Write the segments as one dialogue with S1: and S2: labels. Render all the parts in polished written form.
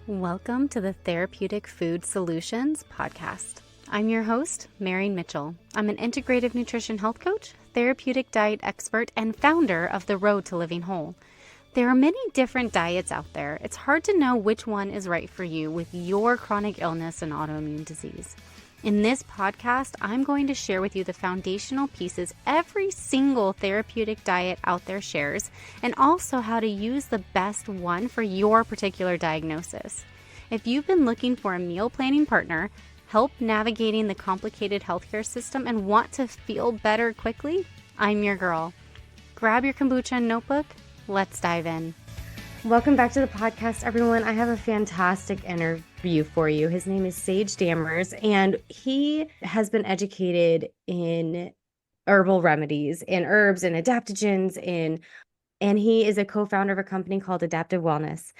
S1: Welcome to the Therapeutic Food Solutions podcast. I'm your host, Marian Mitchell. I'm an integrative nutrition health coach, therapeutic diet expert, and founder of The Road to Living Whole. There are many different diets out there. It's hard to know which one is right for you with your chronic illness and autoimmune disease. In this podcast, I'm going to share with you the foundational pieces every single therapeutic diet out there shares, and also how to use the best one for your particular diagnosis. If you've been looking for a meal planning partner, help navigating the complicated healthcare system, and want to feel better quickly, I'm your girl. Grab your kombucha and notebook. Let's dive in. Welcome back to the podcast, everyone. I have a fantastic interview for you. His name is Sage Dammers, and he has been educated in herbal remedies, in herbs and adaptogens, and he is a co-founder of a company called Adaptive Wellness.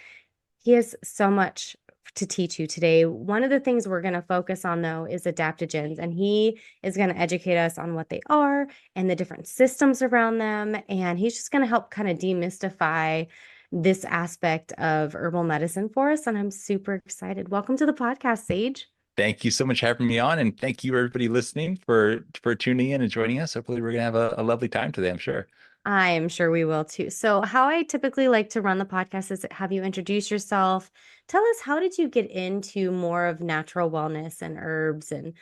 S1: He has so much to teach you today. One of the things we're going to focus on, though, is adaptogens, and he is going to educate us on what they are and the different systems around them, and he's just going to help kind of demystify this aspect of herbal medicine for us, and I'm super excited. Welcome to the podcast, Sage.
S2: Thank you so much for having me on, and thank you everybody listening for tuning in and joining us. Hopefully we're gonna have a lovely time today, I'm sure.
S1: I am sure we will too. So how I typically like to run the podcast is have you introduce yourself. Tell us, how did you get into more of natural wellness and herbs and,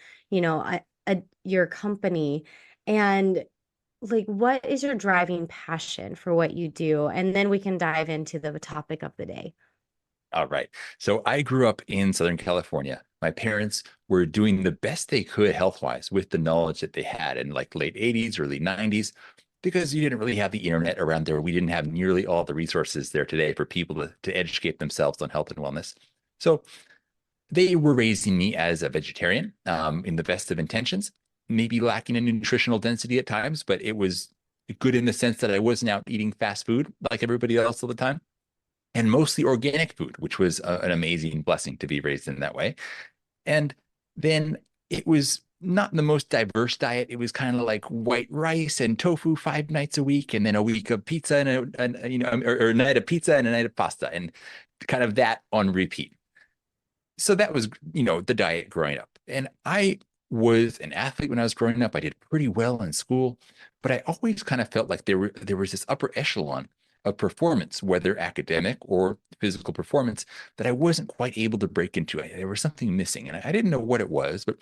S1: your company, and like, what is your driving passion for what you do? And then we can dive into the topic of the day.
S2: All right. So I grew up in Southern California. My parents were doing the best they could health-wise with the knowledge that they had in like late 80s, early 90s, because you didn't really have the internet around there. We didn't have nearly all the resources there today for people to educate themselves on health and wellness. So they were raising me as a vegetarian in the best of intentions, maybe lacking in nutritional density at times, but it was good in the sense that I wasn't out eating fast food like everybody else all the time, and mostly organic food, which was an amazing blessing to be raised in that way. And then it was not the most diverse diet. It was kind of like white rice and tofu 5 nights a week, and then a week of pizza or a night of pizza and a night of pasta, and kind of that on repeat. So that was, the diet growing up. And I was an athlete when I was growing up. I did pretty well in school, but I always kind of felt like there was this upper echelon of performance, whether academic or physical performance, that I wasn't quite able to break into. There was something missing, and I didn't know what it was, but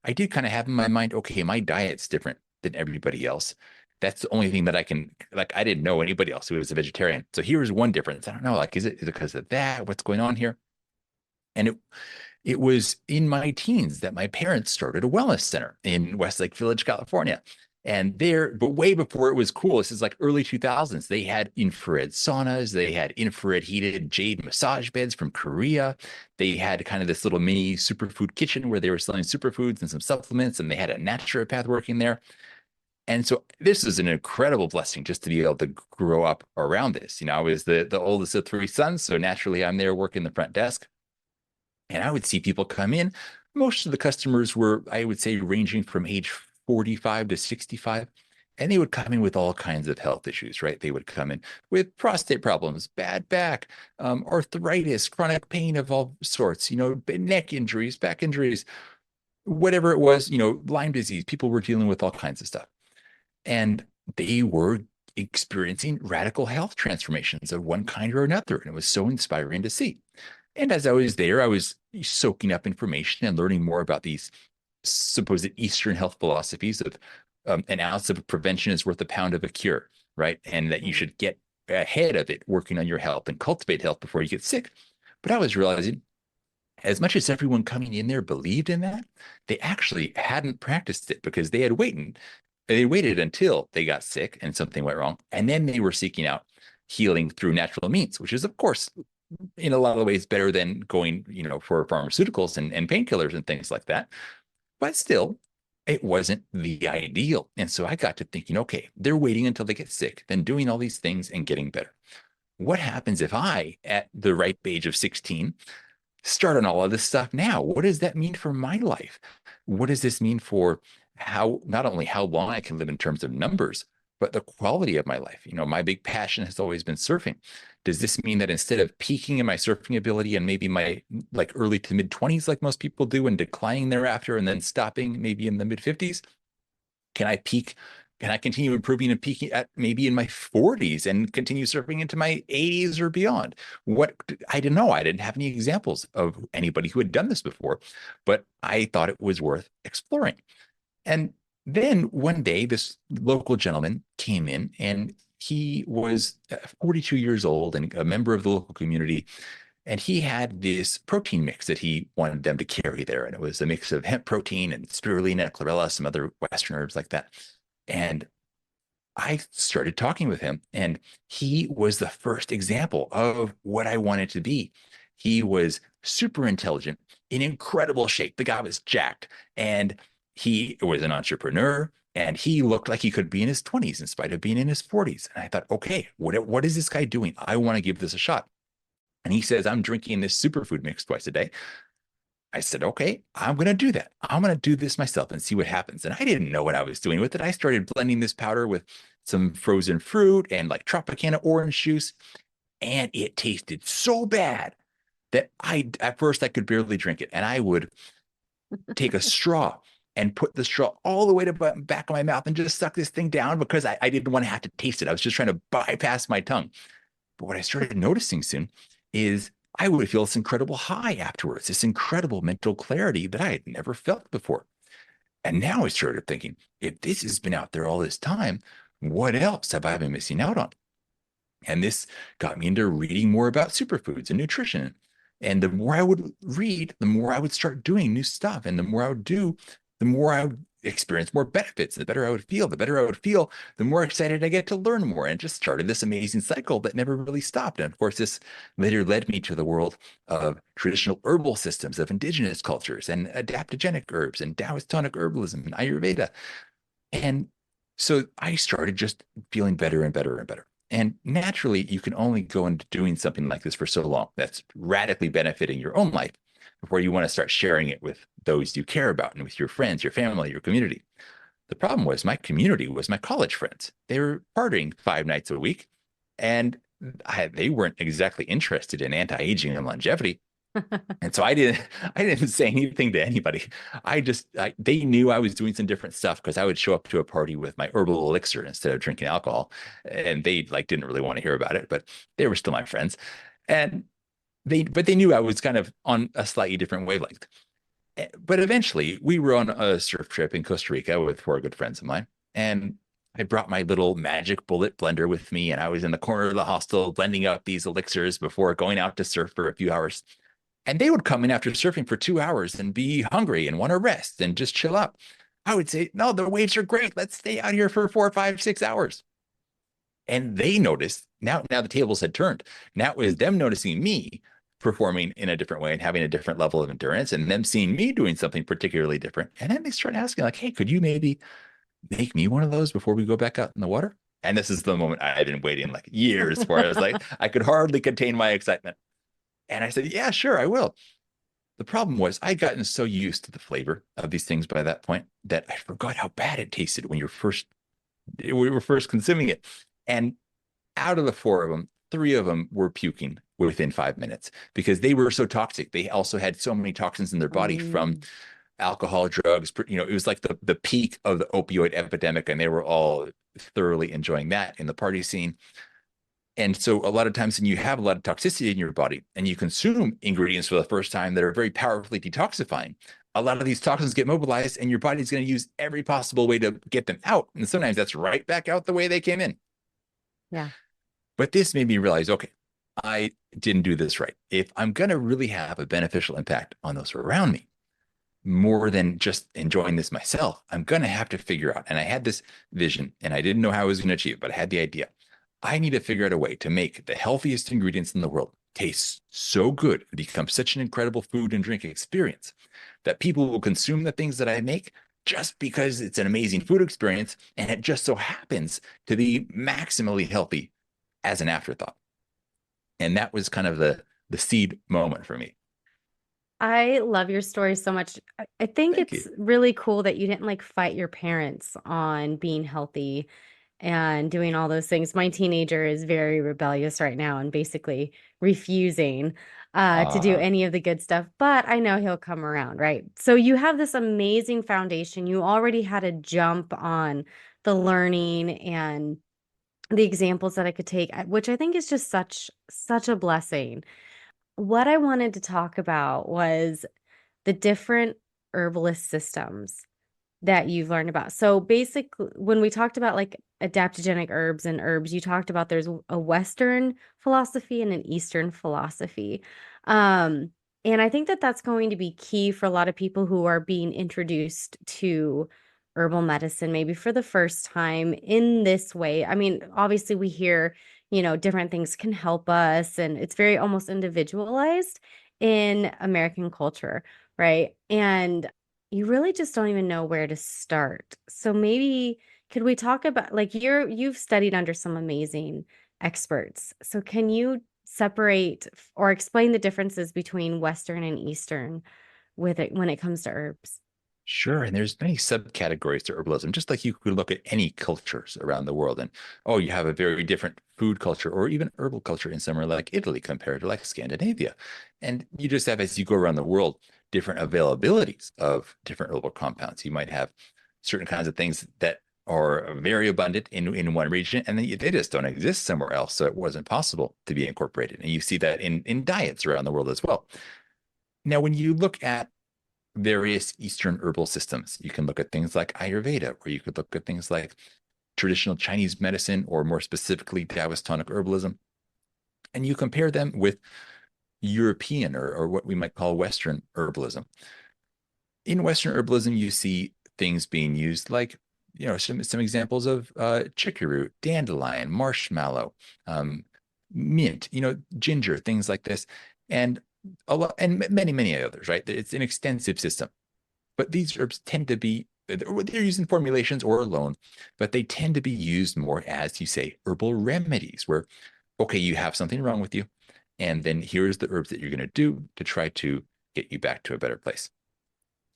S2: I did kind of have in my mind, okay, my diet's different than everybody else. That's the only thing that I can, like, I didn't know anybody else who was a vegetarian. So here's one difference. I don't know, like, is it because of that? What's going on here? And it was in my teens that my parents started a wellness center in Westlake Village, California. And but way before it was cool, this is like early 2000s, they had infrared saunas, they had infrared heated jade massage beds from Korea. They had kind of this little mini superfood kitchen where they were selling superfoods and some supplements, and they had a naturopath working there. And so this is an incredible blessing just to be able to grow up around this. I was the oldest of three sons, so naturally I'm there working the front desk. And I would see people come in. Most of the customers were, I would say, ranging from age 45 to 65. And they would come in with all kinds of health issues, right? They would come in with prostate problems, bad back, arthritis, chronic pain of all sorts, neck injuries, back injuries, whatever it was, Lyme disease. People were dealing with all kinds of stuff. And they were experiencing radical health transformations of one kind or another. And it was so inspiring to see. And as I was there, I was soaking up information and learning more about these supposed Eastern health philosophies of an ounce of prevention is worth a pound of a cure, right? And that you should get ahead of it, working on your health and cultivate health before you get sick. But I was realizing, as much as everyone coming in there believed in that, they actually hadn't practiced it, because they waited until they got sick and something went wrong. And then they were seeking out healing through natural means, which is, of course, in a lot of ways better than going, for pharmaceuticals and painkillers and things like that. But still, it wasn't the ideal. And so I got to thinking, okay, they're waiting until they get sick, then doing all these things and getting better. What happens if I, at the ripe age of 16, start on all of this stuff now? What does that mean for my life? What does this mean for not only how long I can live in terms of numbers, but the quality of my life. My big passion has always been surfing. Does this mean that instead of peaking in my surfing ability and maybe my like early to mid 20s, like most people do, and declining thereafter and then stopping maybe in the mid 50s, can I peak? Can I continue improving and peaking at maybe in my 40s and continue surfing into my 80s or beyond? What I didn't know. I didn't have any examples of anybody who had done this before, but I thought it was worth exploring. And then one day, this local gentleman came in and he was 42 years old and a member of the local community. And he had this protein mix that he wanted them to carry there. And it was a mix of hemp protein and spirulina, chlorella, some other Western herbs like that. And I started talking with him, and he was the first example of what I wanted to be. He was super intelligent, in incredible shape. The guy was jacked, and he was an entrepreneur, and he looked like he could be in his 20s in spite of being in his 40s. And I thought, okay, what is this guy doing? I want to give this a shot. And he says, I'm drinking this superfood mix twice a day. I said, okay, I'm going to do that. I'm going to do this myself and see what happens. And I didn't know what I was doing with it. I started blending this powder with some frozen fruit and like Tropicana orange juice. And it tasted so bad that at first I could barely drink it. And I would take a straw and put the straw all the way to the back of my mouth and just suck this thing down because I didn't want to have to taste it. I was just trying to bypass my tongue. But what I started noticing soon is I would feel this incredible high afterwards, this incredible mental clarity that I had never felt before. And now I started thinking, if this has been out there all this time, what else have I been missing out on? And this got me into reading more about superfoods and nutrition. And the more I would read, the more I would start doing new stuff. And the more I would do, the more I would experience more benefits. The better I would feel. The better I would feel, the more excited I get to learn more. And it just started this amazing cycle that never really stopped. And of course, this later led me to the world of traditional herbal systems of indigenous cultures and adaptogenic herbs and Taoist tonic herbalism and Ayurveda. And so I started just feeling better and better and better. And naturally, you can only go into doing something like this for so long. That's radically benefiting your own life before you want to start sharing it with those you care about and with your friends, your family, your community. The problem was my community was my college friends. They were partying 5 nights a week, and they weren't exactly interested in anti-aging and longevity. And so I didn't say anything to anybody. They knew I was doing some different stuff because I would show up to a party with my herbal elixir instead of drinking alcohol. And they like didn't really want to hear about it, but they were still my friends. And but they knew I was kind of on a slightly different wavelength. But eventually we were on a surf trip in Costa Rica with 4 good friends of mine. And I brought my little magic bullet blender with me, and I was in the corner of the hostel blending up these elixirs before going out to surf for a few hours. And they would come in after surfing for 2 hours and be hungry and want to rest and just chill out. I would say, no, the waves are great. Let's stay out here for 4, 5, 6 hours. And they noticed now the tables had turned. Now it was them noticing me performing in a different way and having a different level of endurance and them seeing me doing something particularly different. And then they started asking like, hey, could you maybe make me one of those before we go back out in the water? And this is the moment I had been waiting like years for. I was like, I could hardly contain my excitement. And I said, yeah, sure, I will. The problem was I'd gotten so used to the flavor of these things by that point that I forgot how bad it tasted when we were first consuming it. And out of the 4 of them, 3 of them were puking within 5 minutes because they were so toxic. They also had so many toxins in their body from alcohol, drugs. It was like the peak of the opioid epidemic, and they were all thoroughly enjoying that in the party scene. And so a lot of times when you have a lot of toxicity in your body and you consume ingredients for the first time that are very powerfully detoxifying, a lot of these toxins get mobilized and your body's going to use every possible way to get them out. And sometimes that's right back out the way they came in.
S1: Yeah.
S2: But this made me realize, okay, I didn't do this right. If I'm going to really have a beneficial impact on those around me, more than just enjoying this myself, I'm going to have to figure out. And I had this vision and I didn't know how I was going to achieve it, but I had the idea. I need to figure out a way to make the healthiest ingredients in the world taste so good and become such an incredible food and drink experience that people will consume the things that I make just because it's an amazing food experience. And it just so happens to be maximally healthy as an afterthought. And that was kind of the seed moment for me.
S1: I love your story so much. I think
S2: Thank
S1: it's
S2: you.
S1: really cool that you didn't like fight your parents on being healthy and doing all those things. My teenager is very rebellious right now and basically refusing to do
S2: Uh,
S1: any of the good stuff, but I know he'll come around, right? So you have this amazing foundation. You already had a jump on the learning and the examples that I could take, which I think is just such a blessing. What I wanted to talk about was the different herbalist systems that you've learned about. So basically, when we talked about like adaptogenic herbs and herbs, you talked about there's a Western philosophy and an Eastern philosophy. Um, and I think that that's going to be key for a lot of people who are being introduced to herbal medicine, maybe for the first time in this way. I mean, obviously, we hear, different things can help us, and it's very almost individualized in American culture, right? And you really just don't even know where to start. So maybe could we talk about like you've studied under some amazing experts. So can you separate or explain the differences between Western and Eastern with it when it comes to herbs?
S2: Sure. And there's many subcategories to herbalism, just like you could look at any cultures around the world. And oh, you have a very different food culture or even herbal culture in somewhere like Italy compared to like Scandinavia. And you just have, as you go around the world, different availabilities of different herbal compounds. You might have certain kinds of things that are very abundant in one region, and then they just don't exist somewhere else. So it wasn't possible to be incorporated. And you see that in diets around the world as well. Now, when you look at various Eastern herbal systems. You can look at things like Ayurveda, or you could look at things like traditional Chinese medicine, or more specifically, Taoist tonic herbalism. And you compare them with European or what we might call Western herbalism. In Western herbalism, you see things being used like, some examples of chicory root, dandelion, marshmallow, mint, ginger, things like this. And a lot, and many, many others, right? It's an extensive system. But these herbs tend to be, they're used in formulations or alone, but they tend to be used more as, you say, herbal remedies, where, okay, you have something wrong with you, and then here's the herbs that you're going to do to try to get you back to a better place.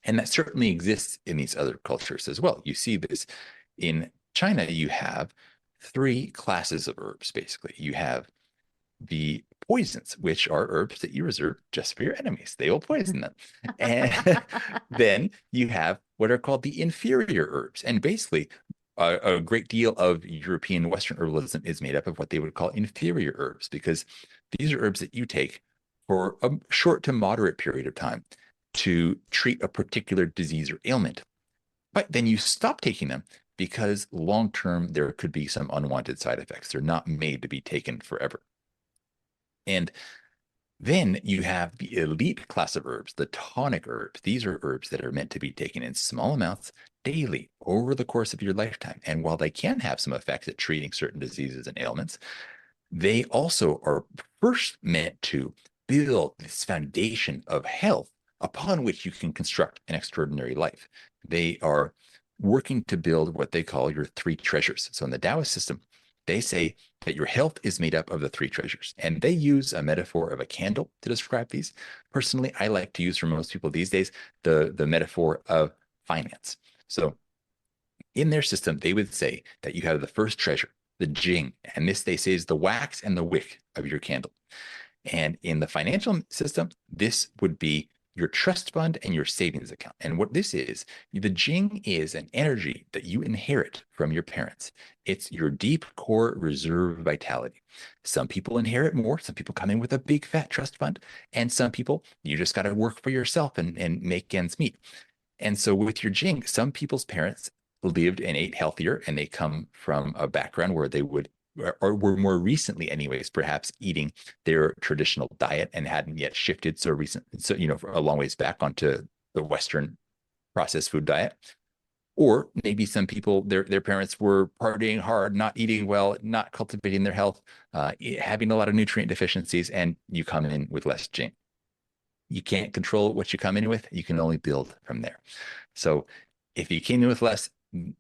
S2: And that certainly exists in these other cultures as well. You see this in China, you have three classes of herbs, basically. You have the poisons, which are herbs that you reserve just for your enemies. They will poison them. And then you have what are called the inferior herbs. And basically, a great deal of European Western herbalism is made up of what they would call inferior herbs, because these are herbs that you take for a short to moderate period of time to treat a particular disease or ailment. But then you stop taking them because long term, there could be some unwanted side effects. They're not made to be taken forever. And then you have the elite class of herbs, the tonic herbs. These are herbs that are meant to be taken in small amounts daily over the course of your lifetime. And while they can have some effects at treating certain diseases and ailments, they also are first meant to build this foundation of health upon which you can construct an extraordinary life. They are working to build what they call your three treasures. So in the Taoist system, they say that your health is made up of the three treasures. And they use a metaphor of a candle to describe these. Personally, I like to use for most people these days the metaphor of finance. So in their system, they would say that you have the first treasure, the jing, and this they say is the wax and the wick of your candle. And in the financial system, this would be your trust fund and your savings account. And what this is, the jing is an energy that you inherit from your parents. It's your deep core reserve vitality. Some people inherit more. Some people come in with a big fat trust fund. And some people, you just got to work for yourself and make ends meet. And so with your jing, some people's parents lived and ate healthier, and they come from a background where they would, or were more recently anyways, perhaps eating their traditional diet and hadn't yet shifted so a long ways back onto the Western processed food diet. Or maybe some people, their parents were partying hard, not eating well, not cultivating their health, having a lot of nutrient deficiencies, and you come in with less jing. You can't control what you come in with. You can only build from there. So if you came in with less,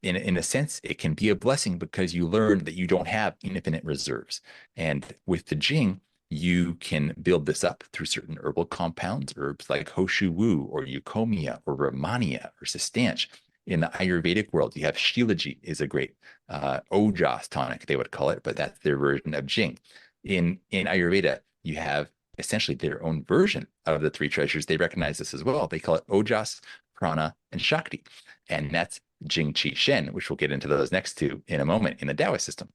S2: in a sense, it can be a blessing because you learn that you don't have infinite reserves. And with the Jing, you can build this up through certain herbal compounds, herbs like Hoshu Wu or Eucomia or Rehmannia or Sistanch. In the Ayurvedic world, you have Shilajit is a great Ojas tonic, they would call it, but that's their version of Jing. In Ayurveda, you have essentially their own version of the three treasures. They recognize this as well. They call it Ojas, Prana, and Shakti. And that's Jing, Qi, Shen, which we'll get into those next two in a moment in the Taoist system.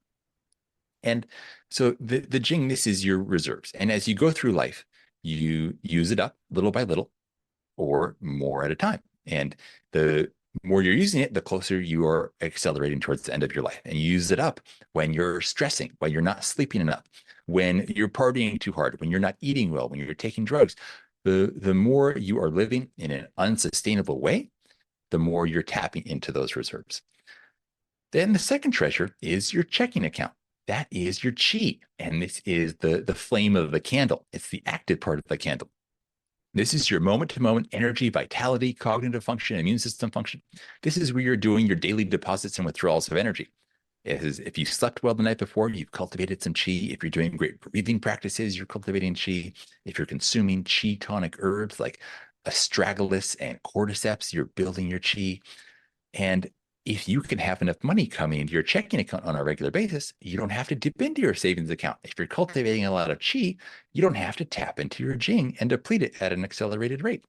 S2: And so the Jing, this is your reserves. And as you go through life, you use it up little by little or more at a time. And the more you're using it, the closer you are accelerating towards the end of your life. And you use it up when you're stressing, when you're not sleeping enough, when you're partying too hard, when you're not eating well, when you're taking drugs. The more you are living in an unsustainable way, the more you're tapping into those reserves. Then the second treasure is your checking account. That is your chi. And this is the flame of the candle. It's the active part of the candle. This is your moment-to-moment energy, vitality, cognitive function, immune system function. This is where you're doing your daily deposits and withdrawals of energy. If you slept well the night before, you've cultivated some chi. If you're doing great breathing practices, you're cultivating chi. If you're consuming chi tonic herbs like astragalus and cordyceps, you're building your chi. And if you can have enough money coming into your checking account on a regular basis, you don't have to dip into your savings account. If you're cultivating a lot of chi, you don't have to tap into your Jing and deplete it at an accelerated rate.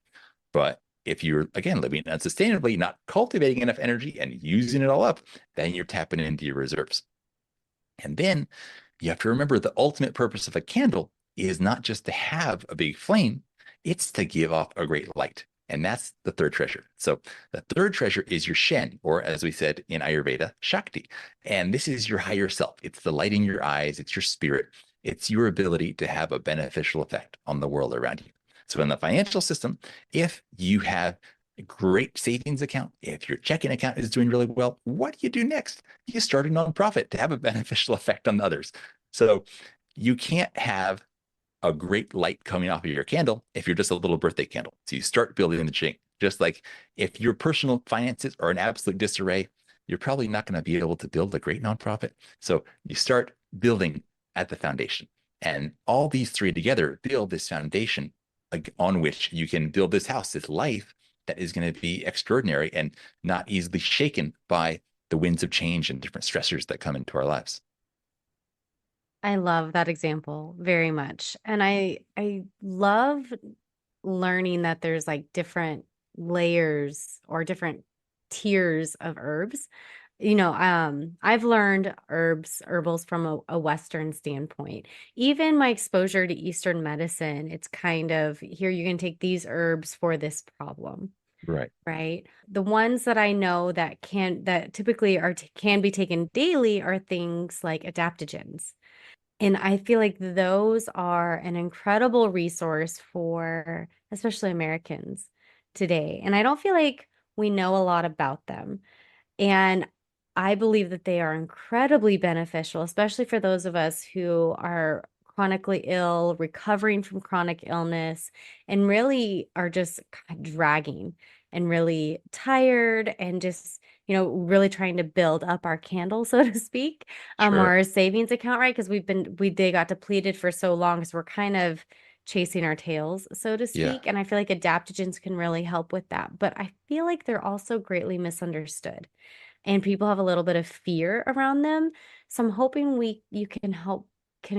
S2: But if you're, again, living unsustainably, not cultivating enough energy and using it all up, then you're tapping into your reserves. And then you have to remember the ultimate purpose of a candle is not just to have a big flame, it's to give off a great light. And that's the third treasure. So the third treasure is your Shen, or as we said in Ayurveda, Shakti. And this is your higher self. It's the light in your eyes. It's your spirit. It's your ability to have a beneficial effect on the world around you. So in the financial system, if you have a great savings account, if your checking account is doing really well, what do you do next? You start a nonprofit to have a beneficial effect on others. So you can't have a great light coming off of your candle if you're just a little birthday candle. So you start building the Jing. Just like if your personal finances are in absolute disarray, you're probably not going to be able to build a great nonprofit. So you start building at the foundation. And all these three together build this foundation on which you can build this house, this life that is going to be extraordinary and not easily shaken by the winds of change and different stressors that come into our lives.
S1: I love that example very much. And I love learning that there's like different layers or different tiers of herbs. I've learned herbals from a Western standpoint. Even my exposure to Eastern medicine, it's kind of here, you can take these herbs for this problem.
S2: Right.
S1: Right. The ones that I know that typically can be taken daily are things like adaptogens. And I feel like those are an incredible resource for especially Americans today. And I don't feel like we know a lot about them. And I believe that they are incredibly beneficial, especially for those of us who are chronically ill, recovering from chronic illness, and really are just dragging and really tired and just, really trying to build up our candle, so to speak,
S2: Sure.
S1: our savings account, right? Because they got depleted for so long, because we're kind of chasing our tails, so to
S2: Yeah.
S1: speak. And I feel like adaptogens can really help with that. But I feel like they're also greatly misunderstood and people have a little bit of fear around them. So I'm hoping you can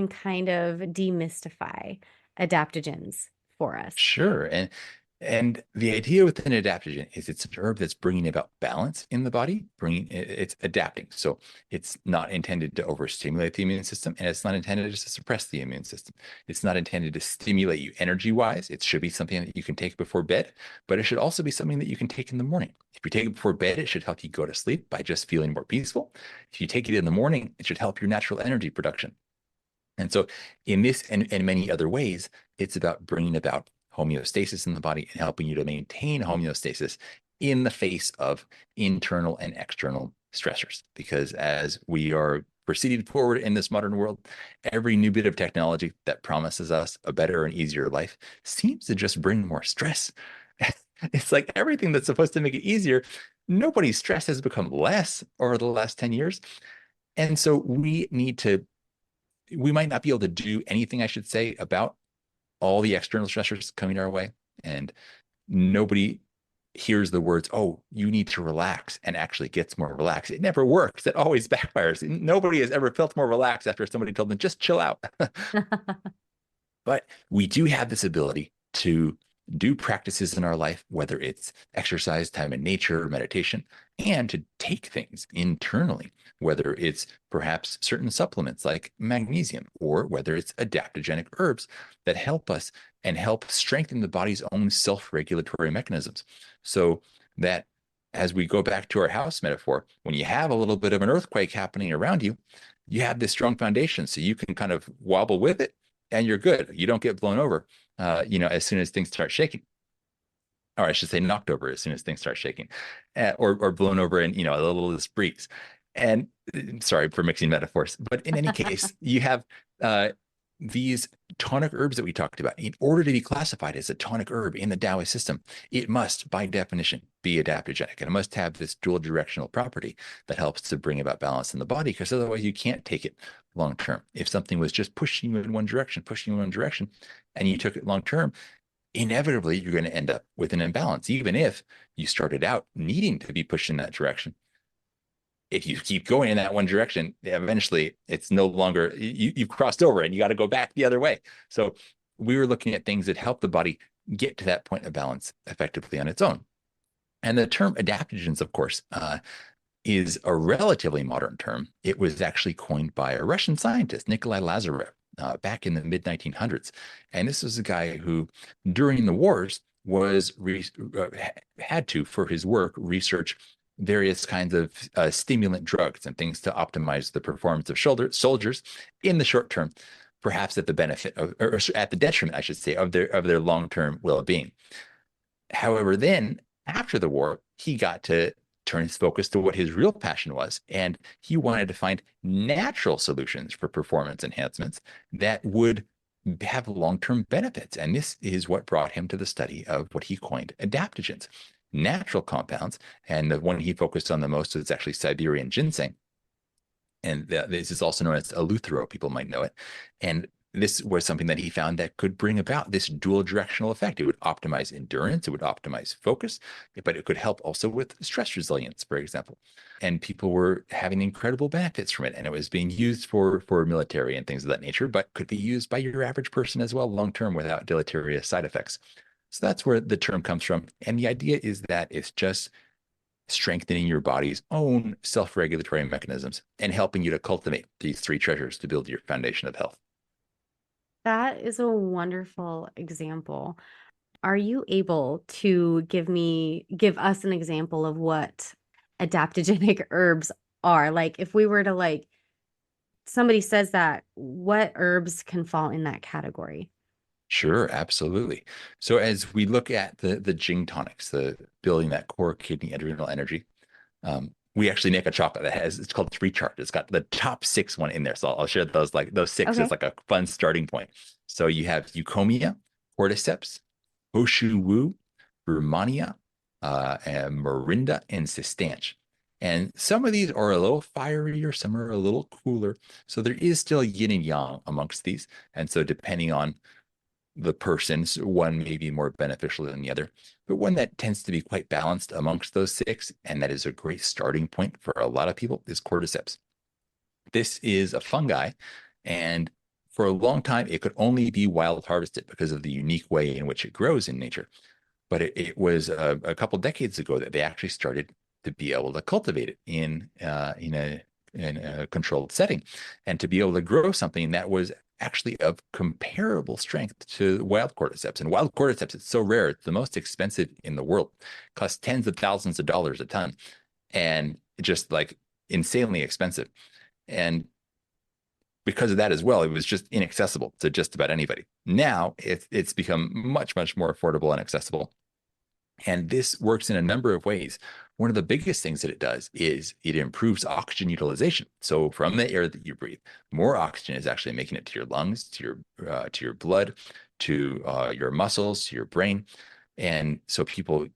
S1: kind of demystify adaptogens for us.
S2: Sure. And the idea with an adaptogen is it's an herb that's bringing about balance in the body, it's adapting. So it's not intended to overstimulate the immune system, and it's not intended to suppress the immune system. It's not intended to stimulate you energy wise. It should be something that you can take before bed, but it should also be something that you can take in the morning. If you take it before bed, it should help you go to sleep by just feeling more peaceful. If you take it in the morning, it should help your natural energy production. And so in this and many other ways, it's about bringing about homeostasis in the body and helping you to maintain homeostasis in the face of internal and external stressors. Because as we are proceeding forward in this modern world, every new bit of technology that promises us a better and easier life seems to just bring more stress. It's like everything that's supposed to make it easier, nobody's stress has become less over the last 10 years. And so we might not be able to do anything, I should say, about all the external stressors coming our way. And nobody hears the words, oh, you need to relax, and actually gets more relaxed. It never works. It always backfires. Nobody has ever felt more relaxed after somebody told them, just chill out. But we do have this ability to do practices in our life, whether it's exercise, time in nature, meditation, and to take things internally, whether it's perhaps certain supplements like magnesium, or whether it's adaptogenic herbs that help us and help strengthen the body's own self-regulatory mechanisms. So that as we go back to our house metaphor, when you have a little bit of an earthquake happening around you, you have this strong foundation so you can kind of wobble with it and you're good. You don't get blown over, as soon as things start shaking. Or I should say knocked over as soon as things start shaking, or blown over in, a little of this breeze. And sorry for mixing metaphors, but in any case, you have these tonic herbs that we talked about. In order to be classified as a tonic herb in the Taoist system, it must, by definition, be adaptogenic. And it must have this dual directional property that helps to bring about balance in the body, because otherwise you can't take it long term. If something was just pushing you in one direction, and you took it long term, inevitably you're going to end up with an imbalance, even if you started out needing to be pushed in that direction. If you keep going in that one direction, eventually it's no longer, you've crossed over and you got to go back the other way. So we were looking at things that help the body get to that point of balance effectively on its own. And the term adaptogens, of course, is a relatively modern term. It was actually coined by a Russian scientist, Nikolai Lazarev, back in the mid 1900s. And this was a guy who, during the wars, had to, for his work, research various kinds of stimulant drugs and things to optimize the performance of soldiers in the short term, perhaps at the benefit of, or at the detriment, I should say, of their long-term well-being. However, then after the war, he got to turn his focus to what his real passion was, and he wanted to find natural solutions for performance enhancements that would have long-term benefits. And this is what brought him to the study of what he coined adaptogens, natural compounds. And the one he focused on the most is actually Siberian ginseng. And this is also known as eleuthero, people might know it. And this was something that he found that could bring about this dual directional effect. It would optimize endurance, it would optimize focus, but it could help also with stress resilience, for example. And people were having incredible benefits from it. And it was being used for military and things of that nature, but could be used by your average person as well, long-term, without deleterious side effects. So that's where the term comes from. And the idea is that it's just strengthening your body's own self-regulatory mechanisms and helping you to cultivate these three treasures to build your foundation of health.
S1: That is a wonderful example. Are you able to give us an example of what adaptogenic herbs are? Like if we were to somebody says that, what herbs can fall in that category?
S2: Sure, absolutely. So as we look at the Jing tonics, the building that core kidney adrenal energy, we actually make a chocolate that it's called 3-chart. It's got the top 6 one in there. So I'll share those, like those 6 is like a fun starting point. So you have eucomia, cordyceps, hoshu wu, brumania, and morinda, and cistanche. And some of these are a little fierier, some are a little cooler. So there is still yin and yang amongst these. And so depending on the persons, one may be more beneficial than the other, but one that tends to be quite balanced amongst those 6, and that is a great starting point for a lot of people, is cordyceps. This is a fungi, and for a long time, it could only be wild harvested because of the unique way in which it grows in nature. But it was a couple decades ago that they actually started to be able to cultivate it in a controlled setting, and to be able to grow something that was actually of comparable strength to wild cordyceps. And wild cordyceps, it's so rare, it's the most expensive in the world. It costs tens of thousands of dollars a ton, and just like insanely expensive. And because of that as well, it was just inaccessible to just about anybody. Now it's become much, much more affordable and accessible. And this works in a number of ways. One of the biggest things that it does is it improves oxygen utilization. So from the air that you breathe, more oxygen is actually making it to your lungs, to your blood, to your muscles, to your brain. And so people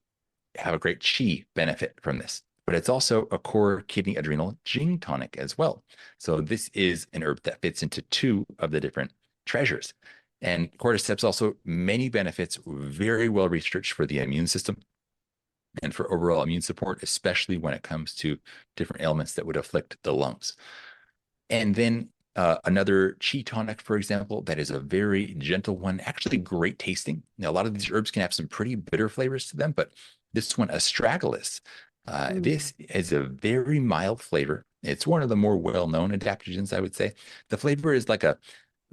S2: have a great chi benefit from this. But it's also a core kidney adrenal Jing tonic as well. So this is an herb that fits into 2 of the different treasures. And cordyceps also many benefits, very well researched for the immune system. and for overall immune support, especially when it comes to different ailments that would afflict the lungs. And then another chi tonic, for example, that is a very gentle one, actually great tasting. Now, a lot of these herbs can have some pretty bitter flavors to them, but this one, astragalus, this is a very mild flavor. It's one of the more well-known adaptogens, I would say. The flavor is like a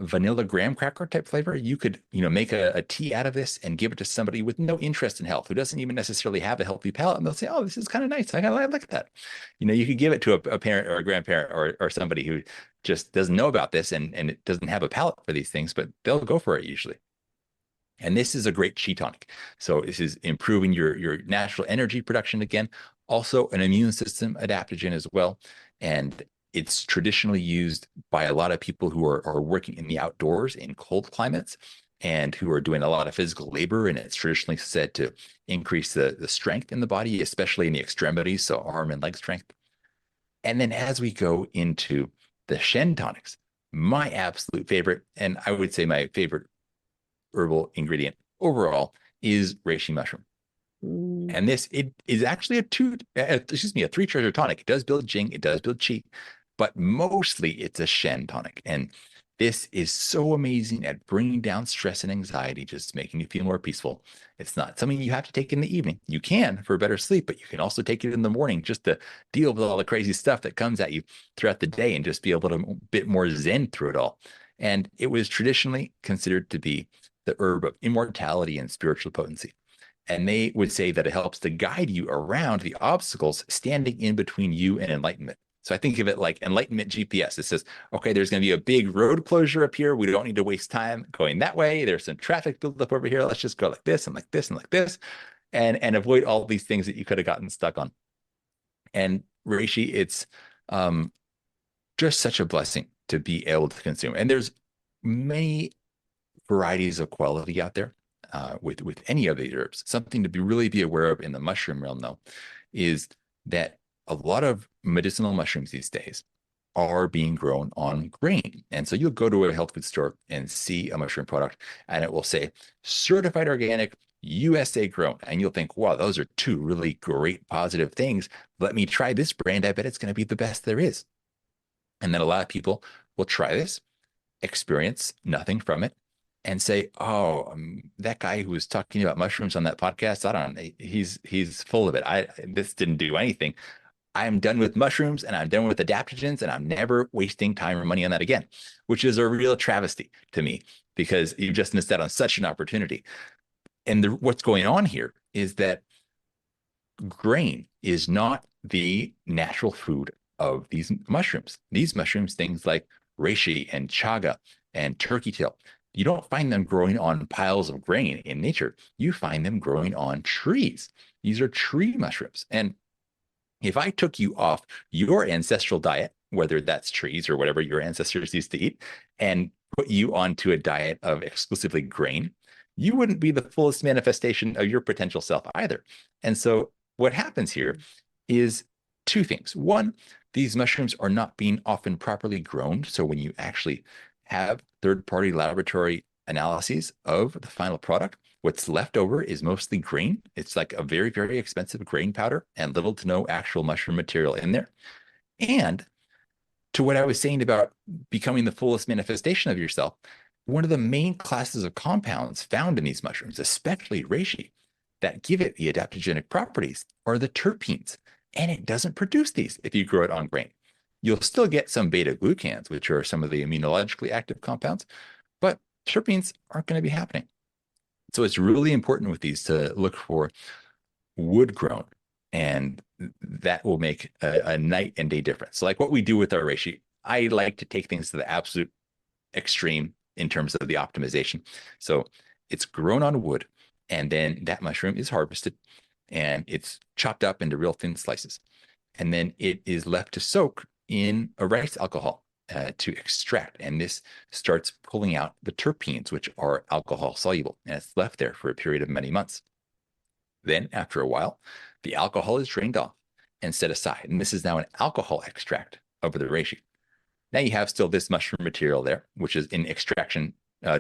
S2: vanilla graham cracker type flavor. You could, make a tea out of this and give it to somebody with no interest in health, who doesn't even necessarily have a healthy palate, and they'll say, "Oh, this is kind of nice. I like that." You could give it to a parent or a grandparent or somebody who just doesn't know about this and it doesn't have a palate for these things, but they'll go for it usually. And this is a great chi tonic. So this is improving your natural energy production again, also an immune system adaptogen as well. And it's traditionally used by a lot of people who are working in the outdoors in cold climates and who are doing a lot of physical labor. And it's traditionally said to increase the strength in the body, especially in the extremities, so arm and leg strength. And then as we go into the Shen tonics, my absolute favorite, and I would say my favorite herbal ingredient overall, is reishi mushroom. And this, it is actually a three treasure tonic. It does build Jing, it does build Qi, but mostly it's a Shen tonic. And this is so amazing at bringing down stress and anxiety, just making you feel more peaceful. It's not something you have to take in the evening. You can for better sleep, but you can also take it in the morning just to deal with all the crazy stuff that comes at you throughout the day and just be able to a bit more zen through it all. And it was traditionally considered to be the herb of immortality and spiritual potency. And they would say that it helps to guide you around the obstacles standing in between you and enlightenment. So I think of it like enlightenment GPS. It says, okay, there's going to be a big road closure up here. We don't need to waste time going that way. There's some traffic built up over here. Let's just go like this and like this and like this, and avoid all these things that you could have gotten stuck on. And reishi, it's just such a blessing to be able to consume. And there's many varieties of quality out there with any of these herbs. Something to really be aware of in the mushroom realm, though, is that a lot of medicinal mushrooms these days are being grown on grain. And so you'll go to a health food store and see a mushroom product, and it will say certified organic, USA grown. And you'll think, wow, those are two really great positive things. Let me try this brand. I bet it's going to be the best there is. And then a lot of people will try this, experience nothing from it, and say, "Oh, that guy who was talking about mushrooms on that podcast, I don't know, he's full of it. This didn't do anything. I'm done with mushrooms and I'm done with adaptogens and I'm never wasting time or money on that again," which is a real travesty to me because you've just missed out on such an opportunity. And what's going on here is that grain is not the natural food of these mushrooms. These mushrooms, things like reishi and chaga and turkey tail, you don't find them growing on piles of grain in nature. You find them growing on trees. These are tree mushrooms. And if I took you off your ancestral diet, whether that's trees or whatever your ancestors used to eat, and put you onto a diet of exclusively grain, you wouldn't be the fullest manifestation of your potential self either. And so what happens here is two things. One, these mushrooms are not being often properly grown. So when you actually have third-party laboratory analyses of the final product, what's left over is mostly grain. It's like a very, very expensive grain powder and little to no actual mushroom material in there. And to what I was saying about becoming the fullest manifestation of yourself, one of the main classes of compounds found in these mushrooms, especially reishi, that give it the adaptogenic properties are the terpenes. And it doesn't produce these if you grow it on grain. You'll still get some beta glucans, which are some of the immunologically active compounds, but terpenes aren't going to be happening. So it's really important with these to look for wood grown, and that will make a night and day difference. So like what we do with our reishi, I like to take things to the absolute extreme in terms of the optimization. So it's grown on wood, and then that mushroom is harvested and it's chopped up into real thin slices. And then it is left to soak in a rice alcohol to extract. And this starts pulling out the terpenes, which are alcohol soluble. And it's left there for a period of many months. Then after a while, the alcohol is drained off and set aside. And this is now an alcohol extract of the reishi. Now you have still this mushroom material there, which is in extraction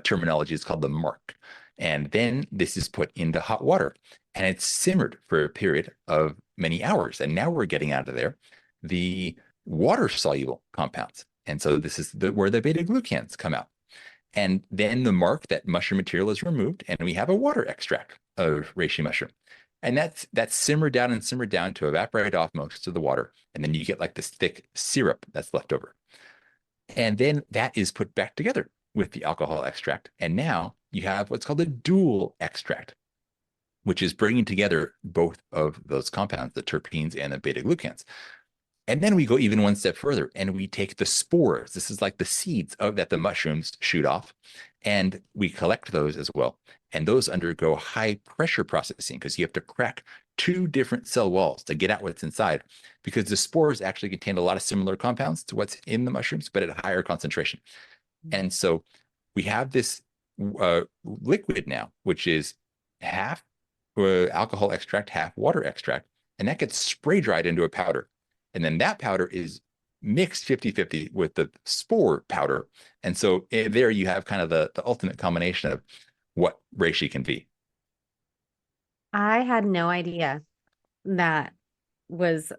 S2: terminology is called the mark. And then this is put into hot water and it's simmered for a period of many hours. And now we're getting out of there the water soluble compounds. And so this is where the beta glucans come out. And then the mark, that mushroom material, is removed, and we have a water extract of reishi mushroom. And that's simmered down and simmered down to evaporate off most of the water. And then you get like this thick syrup that's left over. And then that is put back together with the alcohol extract. And now you have what's called a dual extract, which is bringing together both of those compounds, the terpenes and the beta glucans. And then we go even one step further and we take the spores. This is like the seeds of that the mushrooms shoot off. And we collect those as well. And those undergo high pressure processing because you have to crack two different cell walls to get out what's inside, because the spores actually contain a lot of similar compounds to what's in the mushrooms, but at a higher concentration. And so we have this liquid now, which is half alcohol extract, half water extract, and that gets spray dried into a powder. And then that powder is mixed 50-50 with the spore powder. And so there you have kind of the ultimate combination of what reishi can be.
S1: I had no idea that was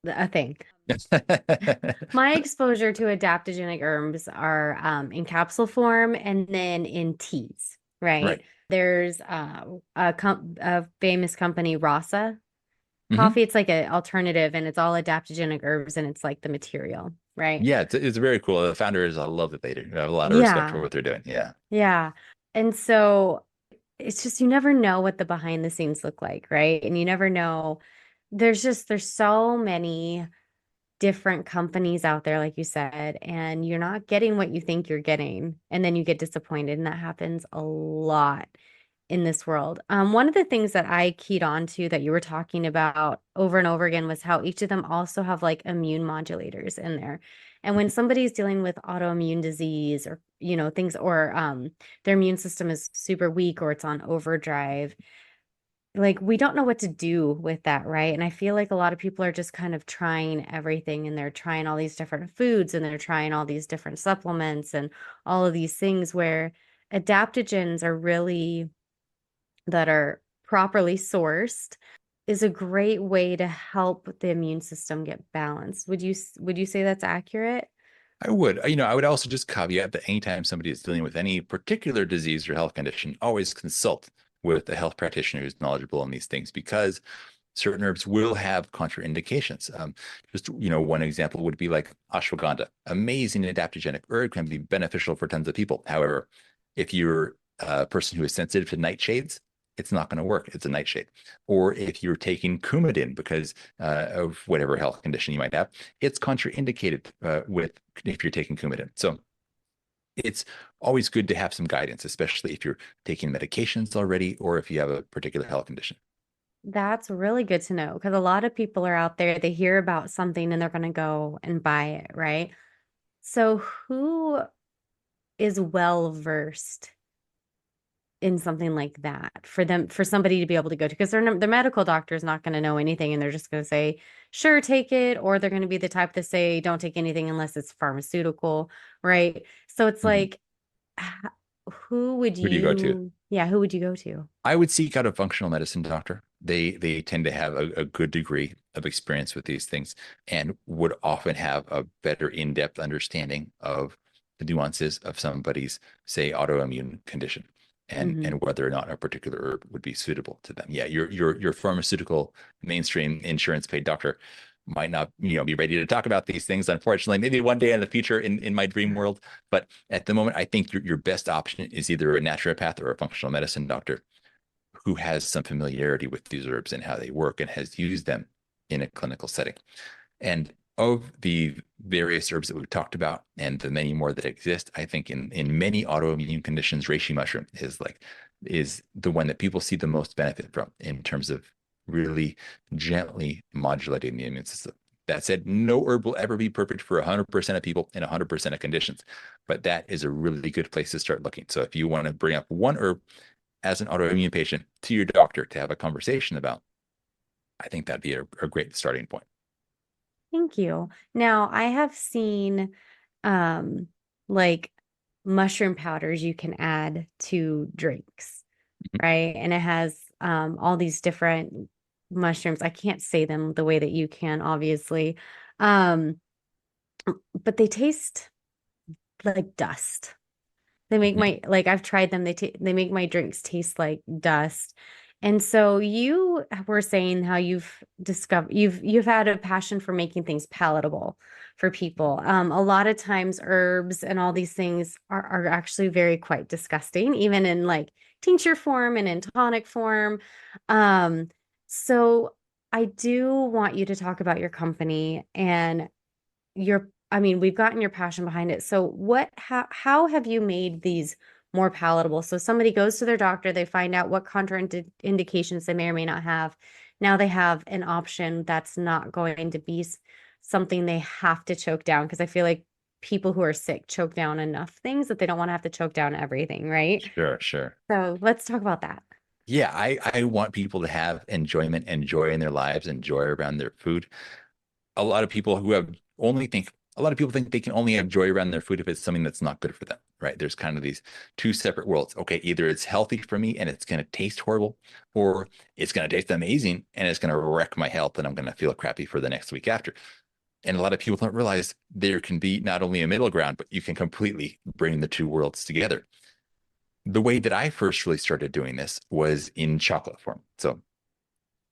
S1: a thing. My exposure to adaptogenic herbs are in capsule form and then in teas, right?
S2: Right.
S1: There's a famous company, Rasa coffee. It's like an alternative and it's all adaptogenic herbs and it's like the material, right?
S2: Yeah, it's very cool. The founders, I love that they do. I have a lot of respect for what they're doing. Yeah.
S1: Yeah. And so it's just, you never know what the behind the scenes look like, right? And you never know. There's so many different companies out there, like you said, and you're not getting what you think you're getting. And then you get disappointed. And that happens a lot in this world. One of the things that I keyed on to that you were talking about over and over again was how each of them also have like immune modulators in there. And when somebody's dealing with autoimmune disease or, things, or their immune system is super weak or it's on overdrive, like we don't know what to do with that, right? And I feel like a lot of people are just kind of trying everything and they're trying all these different foods and they're trying all these different supplements and all of these things where adaptogens are really, that are properly sourced, is a great way to help the immune system get balanced. Would you say that's accurate?
S2: I would. I would also just caveat that anytime somebody is dealing with any particular disease or health condition, always consult with a health practitioner who's knowledgeable on these things, because certain herbs will have contraindications. Just, one example would be like ashwagandha, amazing adaptogenic herb, can be beneficial for tons of people. However, if you're a person who is sensitive to nightshades, it's not going to work. It's a nightshade. Or if you're taking Coumadin because of whatever health condition you might have, it's contraindicated if you're taking Coumadin. So it's always good to have some guidance, especially if you're taking medications already or if you have a particular health condition.
S1: That's really good to know, because a lot of people are out there, they hear about something and they're going to go and buy it, right? So who is well versed in something like that for somebody to be able to go to? Because their medical doctor is not going to know anything and they're just going to say, sure, take it. Or they're going to be the type to say, don't take anything unless it's pharmaceutical, right? So it's like, who would
S2: Who do you go to?
S1: who would you go to?
S2: I would seek out a functional medicine doctor. They tend to have a good degree of experience with these things and would often have a better in-depth understanding of the nuances of somebody's, say, autoimmune condition and whether or not a particular herb would be suitable to them. Yeah, your pharmaceutical mainstream insurance paid doctor might not be ready to talk about these things, unfortunately. Maybe one day in the future in my dream world, but at the moment I think your best option is either a naturopath or a functional medicine doctor who has some familiarity with these herbs and how they work and has used them in a clinical setting. And of the various herbs that we've talked about and the many more that exist, I think in many autoimmune conditions, reishi mushroom is the one that people see the most benefit from in terms of really gently modulating the immune system. That said, no herb will ever be perfect for 100% of people in 100% of conditions, but that is a really good place to start looking. So if you want to bring up one herb as an autoimmune patient to your doctor to have a conversation about, I think that'd be a great starting point.
S1: Thank you. Now, I have seen like mushroom powders you can add to drinks. right? And it has all these different mushrooms. I can't say them the way that you can, obviously. Um, but they taste like dust. They make
S2: Mhm.
S1: my like I've tried them. They make my drinks taste like dust. And so you were saying how you've had a passion for making things palatable for people. A lot of times herbs and all these things are actually very quite disgusting, even in like tincture form and in tonic form. Um, so I do want you to talk about your company and I mean, we've gotten your passion behind it. So how have you made these more palatable? So somebody goes to their doctor, they find out what contraindications they may or may not have. Now they have an option that's not going to be something they have to choke down because I feel like people who are sick choke down enough things that they don't want to have to choke down everything, right?
S2: Sure, sure.
S1: So let's talk about that.
S2: Yeah, I want people to have enjoyment and joy in their lives and joy around their food. A lot of people who have only think a lot of people think they can only have joy around their food if it's something that's not good for them, right? There's kind of these two separate worlds. Okay, either it's healthy for me and it's going to taste horrible, or it's going to taste amazing and it's going to wreck my health and I'm going to feel crappy for the next week after. And a lot of people don't realize there can be not only a middle ground, but you can completely bring the two worlds together. The way that I first really started doing this was in chocolate form. So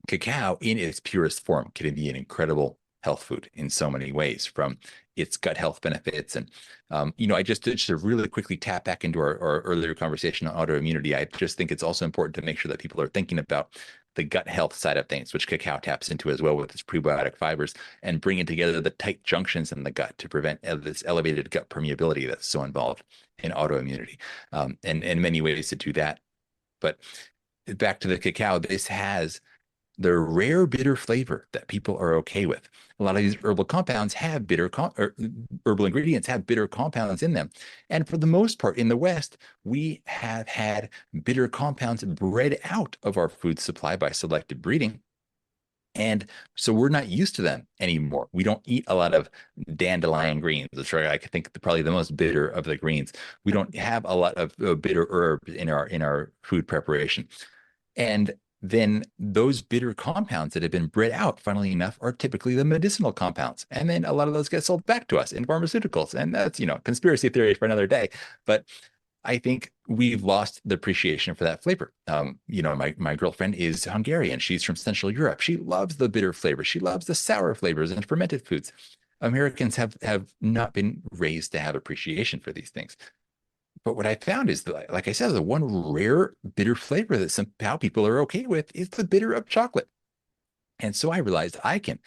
S2: cacao in its purest form can be an incredible health food in so many ways, from its gut health benefits. And, I just to really quickly tap back into our earlier conversation on autoimmunity, I just think it's also important to make sure that people are thinking about the gut health side of things, which cacao taps into as well with its prebiotic fibers and bringing together the tight junctions in the gut to prevent this elevated gut permeability that's so involved in autoimmunity. And many ways to do that. But back to the cacao, this has the rare bitter flavor that people are okay with. A lot of these herbal compounds have or herbal ingredients have bitter compounds in them. And for the most part in the West, we have had bitter compounds bred out of our food supply by selective breeding. And so we're not used to them anymore. We don't eat a lot of dandelion greens, which are, I think, probably the most bitter of the greens. We don't have a lot of bitter herbs in our food preparation. And then those bitter compounds that have been bred out, funnily enough, are typically the medicinal compounds. And then a lot of those get sold back to us in pharmaceuticals. And that's, conspiracy theory for another day. But I think we've lost the appreciation for that flavor. My girlfriend is Hungarian. She's from Central Europe. She loves the bitter flavor. She loves the sour flavors and fermented foods. Americans have not been raised to have appreciation for these things. But what I found is that, like I said, the one rare bitter flavor that somehow people are okay with is the bitter of chocolate. And so I realized I can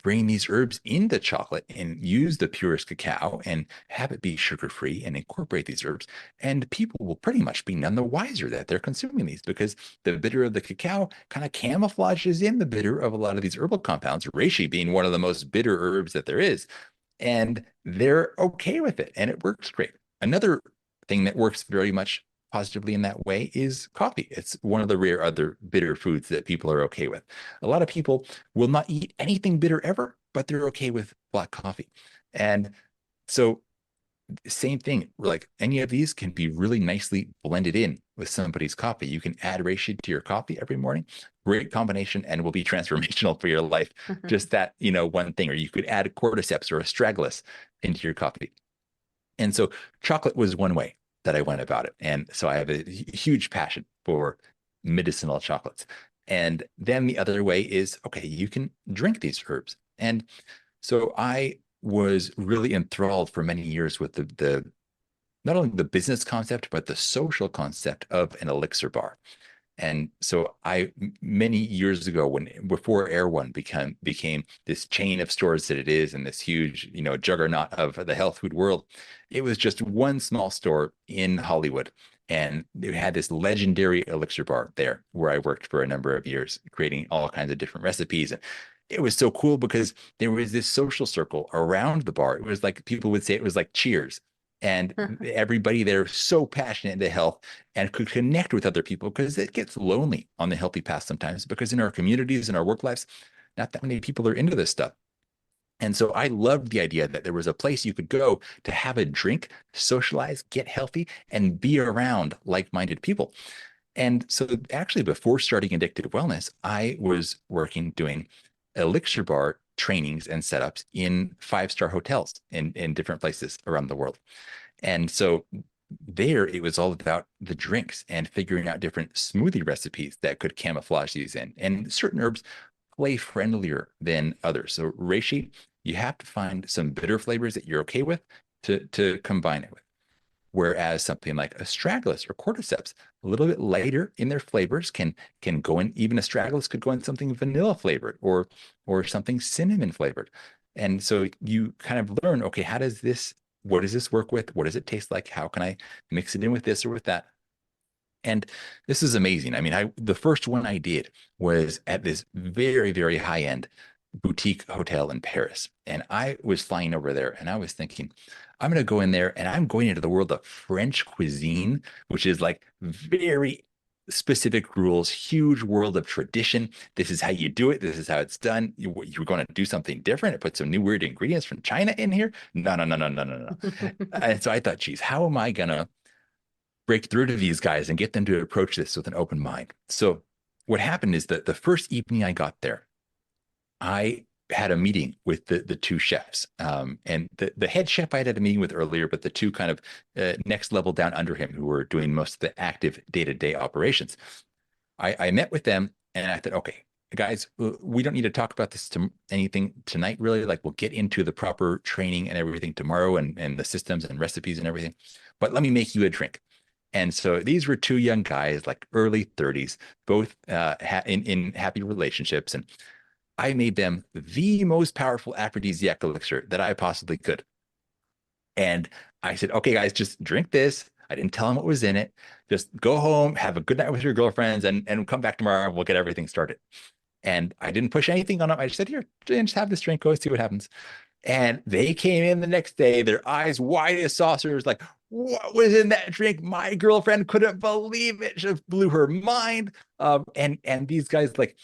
S2: bring these herbs into chocolate and use the purest cacao and have it be sugar free and incorporate these herbs. And people will pretty much be none the wiser that they're consuming these because the bitter of the cacao kind of camouflages in the bitter of a lot of these herbal compounds, reishi being one of the most bitter herbs that there is. And they're okay with it and it works great. Another thing that works very much positively in that way is coffee. It's one of the rare other bitter foods that people are okay with. A lot of people will not eat anything bitter ever, but they're okay with black coffee. And so same thing, like any of these can be really nicely blended in with somebody's coffee. You can add reishi to your coffee every morning. Great combination and will be transformational for your life. Just that, one thing, or you could add cordyceps or astragalus into your coffee. And so chocolate was one way that I went about it. And so I have a huge passion for medicinal chocolates. And then the other way is, okay, you can drink these herbs. And so I was really enthralled for many years with the not only the business concept, but the social concept of an elixir bar. And so many years ago, before Air One became this chain of stores that it is, and this huge, juggernaut of the health food world, it was just one small store in Hollywood. And it had this legendary elixir bar there where I worked for a number of years, creating all kinds of different recipes. And it was so cool because there was this social circle around the bar. It was like people would say it was like Cheers. And everybody there so passionate into health and could connect with other people because it gets lonely on the healthy path sometimes because in our communities and our work lives, not that many people are into this stuff. And so I loved the idea that there was a place you could go to have a drink, socialize, get healthy, and be around like-minded people. And so actually before starting Addicted Wellness, I was working doing elixir bar trainings and setups in five-star hotels in different places around the world. And so there it was all about the drinks and figuring out different smoothie recipes that could camouflage these in. And certain herbs play friendlier than others. So reishi, you have to find some bitter flavors that you're okay with to combine it with. Whereas something like astragalus or cordyceps, a little bit lighter in their flavors, can go in. Even astragalus could go in something vanilla flavored or something cinnamon flavored. And so you kind of learn, okay, how does this? What does this work with? What does it taste like? How can I mix it in with this or with that? And this is amazing. I mean, the first one I did was at this very, very high end boutique hotel in Paris. And I was flying over there and I was thinking, I'm going to go in there and I'm going into the world of French cuisine, which is like very specific rules, huge world of tradition. This is how you do it. This is how it's done. You're going to do something different and put some new weird ingredients from China in here. No, no, no, no, no, no, no. And so I thought, geez, how am I going to break through to these guys and get them to approach this with an open mind? So what happened is that the first evening I got there, I had a meeting with the two chefs. And the head chef I had a meeting with earlier, but the two kind of next level down under him who were doing most of the active day-to-day operations. I met with them and I thought, okay, guys, we don't need to talk about this to anything tonight, really. Like we'll get into the proper training and everything tomorrow and the systems and recipes and everything. But let me make you a drink. And so these were two young guys, like early 30s, both in happy relationships. And I made them the most powerful aphrodisiac elixir that I possibly could. And I said, okay, guys, just drink this. I didn't tell them what was in it. Just go home, have a good night with your girlfriends, and come back tomorrow and we'll get everything started. And I didn't push anything on them. I just said, here, just have this drink, go see what happens. And they came in the next day, their eyes wide as saucers, like, what was in that drink? My girlfriend couldn't believe it. Just blew her mind. And these guys like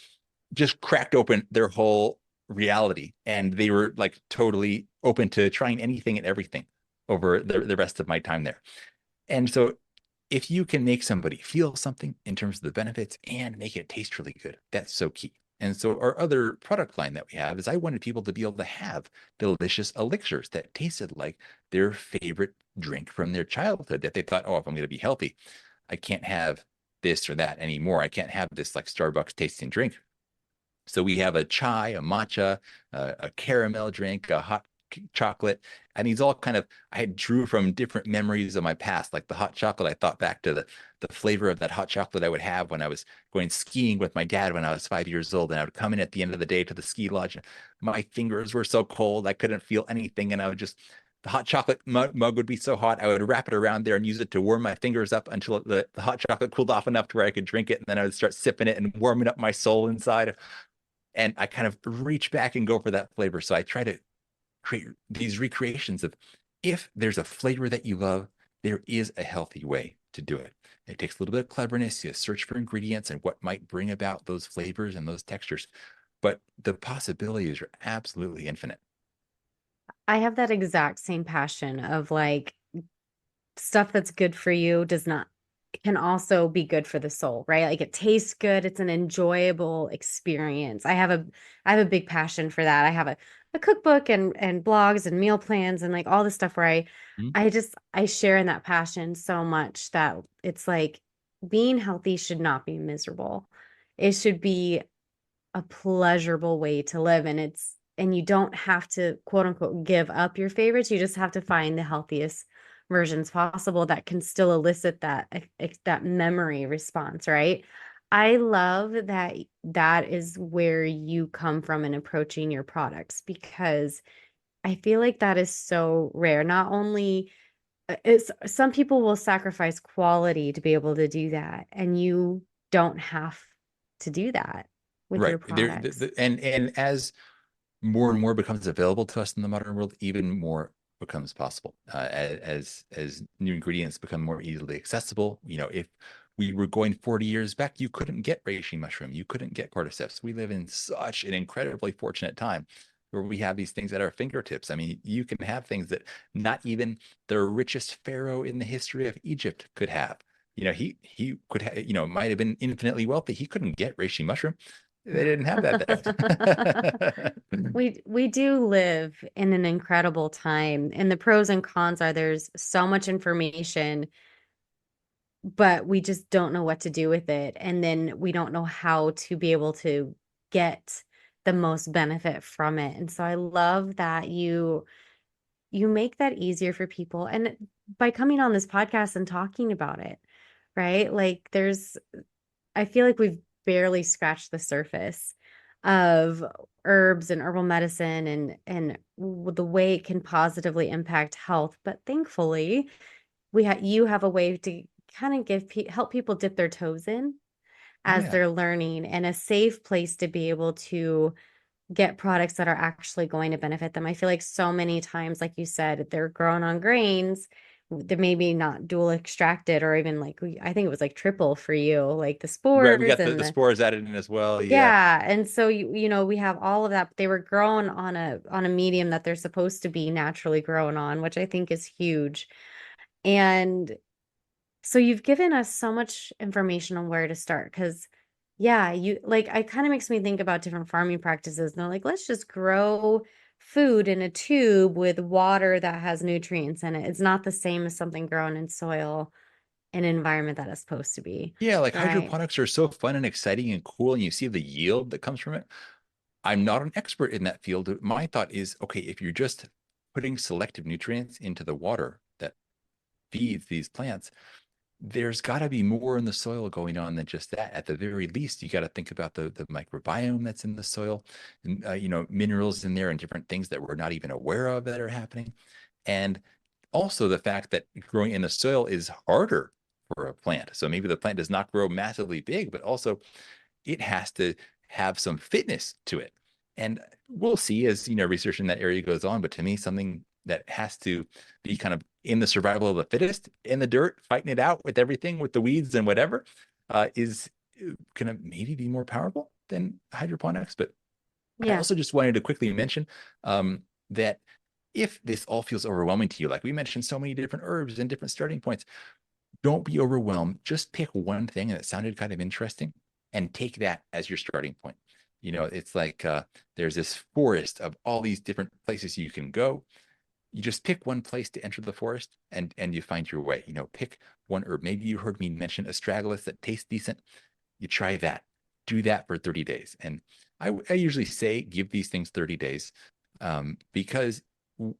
S2: just cracked open their whole reality. And they were like totally open to trying anything and everything over the rest of my time there. And so if you can make somebody feel something in terms of the benefits and make it taste really good, that's so key. And so our other product line that we have is I wanted people to be able to have delicious elixirs that tasted like their favorite drink from their childhood that they thought, oh, if I'm going to be healthy, I can't have this or that anymore. I can't have this like Starbucks tasting drink. So we have a chai, a matcha, a caramel drink, a hot chocolate. And these all kind of, I drew from different memories of my past. Like the hot chocolate, I thought back to the flavor of that hot chocolate I would have when I was going skiing with my dad when I was 5 years old. And I would come in at the end of the day to the ski lodge. And my fingers were so cold, I couldn't feel anything. And I would just, the hot chocolate mug would be so hot, I would wrap it around there and use it to warm my fingers up until the hot chocolate cooled off enough to where I could drink it. And then I would start sipping it and warming up my soul inside. And I kind of reach back and go for that flavor. So I try to create these recreations of if there's a flavor that you love, there is a healthy way to do it. It takes a little bit of cleverness. You search for ingredients and what might bring about those flavors and those textures. But the possibilities are absolutely infinite.
S1: I have that exact same passion of like stuff that's good for you does not can also be good for the soul, right? Like it tastes good, it's an enjoyable experience. I have a big passion for that. I have a cookbook and blogs and meal plans and like all this stuff where
S2: Mhm.
S1: I share in that passion so much that it's like being healthy should not be miserable. It should be a pleasurable way to live, and you don't have to quote unquote give up your favorites. You just have to find the healthiest versions possible that can still elicit that memory response, right? I love that that is where you come from in approaching your products, because I feel like that is so rare. Not only it's some people will sacrifice quality to be able to do that, and you don't have to do that with
S2: Right.
S1: your products.
S2: And as more and more becomes available to us in the modern world, even more becomes possible as new ingredients become more easily accessible. You know, if we were going 40 years back, you couldn't get reishi mushroom, you couldn't get cordyceps. We live in such an incredibly fortunate time where we have these things at our fingertips. I mean, you can have things that not even the richest pharaoh in the history of Egypt could have. he could might have been infinitely wealthy. He couldn't get reishi mushroom. They didn't have that then.
S1: We do live in an incredible time, and the pros and cons are there's so much information, but we just don't know what to do with it. And then we don't know how to be able to get the most benefit from it. And so I love that you make that easier for people. And by coming on this podcast and talking about it, right? Like I feel like we've barely scratched the surface of herbs and herbal medicine and the way it can positively impact health. But thankfully, you have a way to kind of help people dip their toes in as
S2: Yeah.
S1: they're learning, and a safe place to be able to get products that are actually going to benefit them. I feel like so many times, like you said, they're grown on grains. They're maybe not dual extracted, or even like I think it was like triple for you, like the
S2: Right. We
S1: spores
S2: got
S1: and
S2: the
S1: the
S2: spores added in as well. Yeah.
S1: yeah. And so we have all of that. But they were grown on a medium that they're supposed to be naturally grown on, which I think is huge. And so you've given us so much information on where to start because, yeah, you like it kind of makes me think about different farming practices. And they're like, let's just grow food in a tube with water that has nutrients in it. It's not the same as something grown in soil and environment that is supposed to be,
S2: Yeah, like
S1: right?
S2: hydroponics are so fun and exciting and cool, and you see the yield that comes from it. I'm not an expert in that field. My thought is, okay, if you're just putting selective nutrients into the water that feeds these plants, there's got to be more in the soil going on than just that. At the very least, you got to think about the microbiome that's in the soil, and minerals in there and different things that we're not even aware of that are happening. And also the fact that growing in the soil is harder for a plant. So maybe the plant does not grow massively big, but also it has to have some fitness to it. And we'll see as research in that area goes on. But to me, something that has to be kind of in the survival of the fittest, in the dirt, fighting it out with everything, with the weeds and whatever, is going to maybe be more powerful than hydroponics. But I
S1: Yeah.
S2: also just wanted to quickly mention that if this all feels overwhelming to you, like we mentioned so many different herbs and different starting points, don't be overwhelmed. Just pick one thing that sounded kind of interesting and take that as your starting point. It's like there's this forest of all these different places you can go. You just pick one place to enter the forest and you find your way. Pick one herb. Maybe you heard me mention astragalus that tastes decent. You try that. Do that for 30 days. And I usually say give these things 30 days because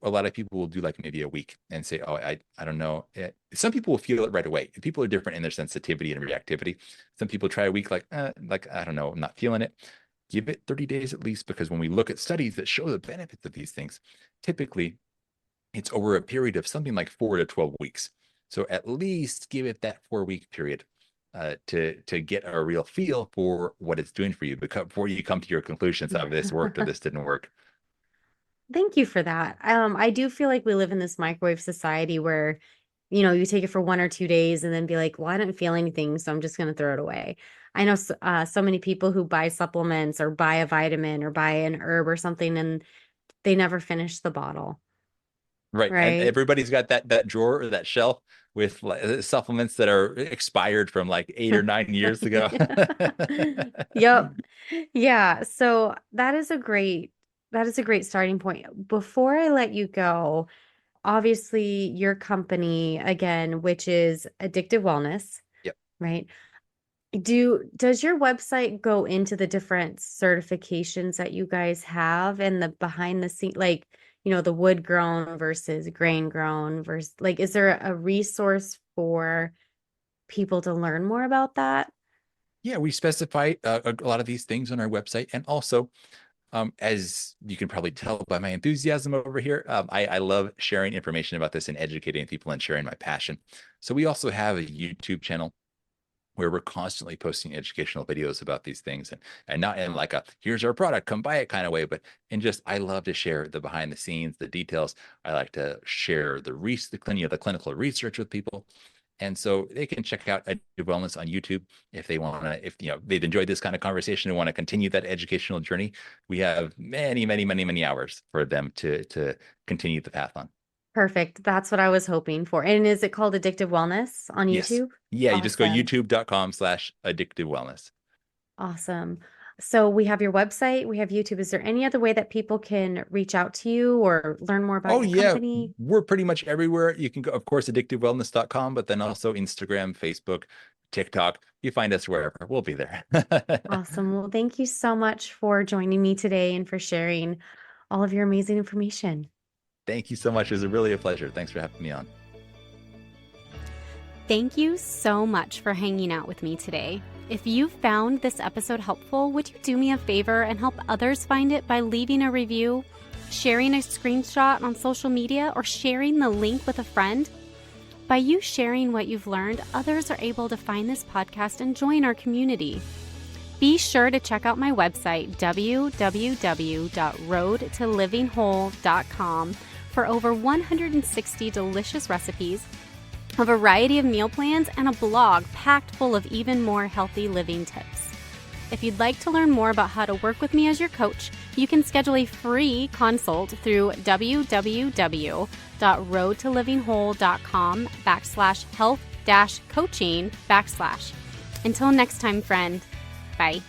S2: a lot of people will do like maybe a week and say, oh, I don't know. Some people will feel it right away. People are different in their sensitivity and reactivity. Some people try a week like I don't know, I'm not feeling it. Give it 30 days at least, because when we look at studies that show the benefits of these things, typically it's over a period of something like 4 to 12 weeks. So at least give it that 4 week period to get a real feel for what it's doing for you before you come to your conclusions of this worked or this didn't work.
S1: Thank you for that. I do feel like we live in this microwave society where, you take it for 1 or 2 days and then be like, well, I didn't feel anything, so I'm just going to throw it away. I know so many people who buy supplements or buy a vitamin or buy an herb or something and they never finish the bottle,
S2: Right. And
S1: right?
S2: everybody's got that drawer or that shelf with like, supplements that are expired from like 8 or 9 years ago.
S1: Yep. Yeah. So that is a great starting point. Before I let you go, obviously your company again, which is Addictive Wellness,
S2: Yep.
S1: right? Does your website go into the different certifications that you guys have and the behind the scene, like, the wood grown versus grain grown versus like, is there a resource for people to learn more about that?
S2: Yeah, we specify a lot of these things on our website. And also, as you can probably tell by my enthusiasm over here, I love sharing information about this and educating people and sharing my passion. So we also have a YouTube channel where we're constantly posting educational videos about these things, and not in like a here's our product, come buy it kind of way, but in just I love to share the behind the scenes, the details. I like to share the clinical research with people. And so they can check out Active Wellness on YouTube if they want to, if they've enjoyed this kind of conversation and want to continue that educational journey. We have many, many, many, many hours for them to continue the path on.
S1: Perfect. That's what I was hoping for. And is it called Addictive Wellness on
S2: Yes.
S1: YouTube?
S2: Yeah, you just go
S1: Awesome.
S2: youtube.com/addictive wellness.
S1: Awesome. So we have your website, we have YouTube. Is there any other way that people can reach out to you or learn more about
S2: Oh
S1: your
S2: yeah,
S1: company?
S2: we're pretty much everywhere. You can go, of course, addictivewellness.com, but then also Instagram, Facebook, TikTok. You find us wherever. We'll be there.
S1: Awesome. Well, thank you so much for joining me today and for sharing all of your amazing information.
S2: Thank you so much. It was really a pleasure. Thanks for having me on.
S1: Thank you so much for hanging out with me today. If you found this episode helpful, would you do me a favor and help others find it by leaving a review, sharing a screenshot on social media, or sharing the link with a friend? By you sharing what you've learned, others are able to find this podcast and join our community. Be sure to check out my website, www.roadtolivinghole.com, for over 160 delicious recipes, a variety of meal plans, and a blog packed full of even more healthy living tips. If you'd like to learn more about how to work with me as your coach, you can schedule a free consult through www.roadtolivinghole.com/health-coaching/. Until next time, friend. Bye.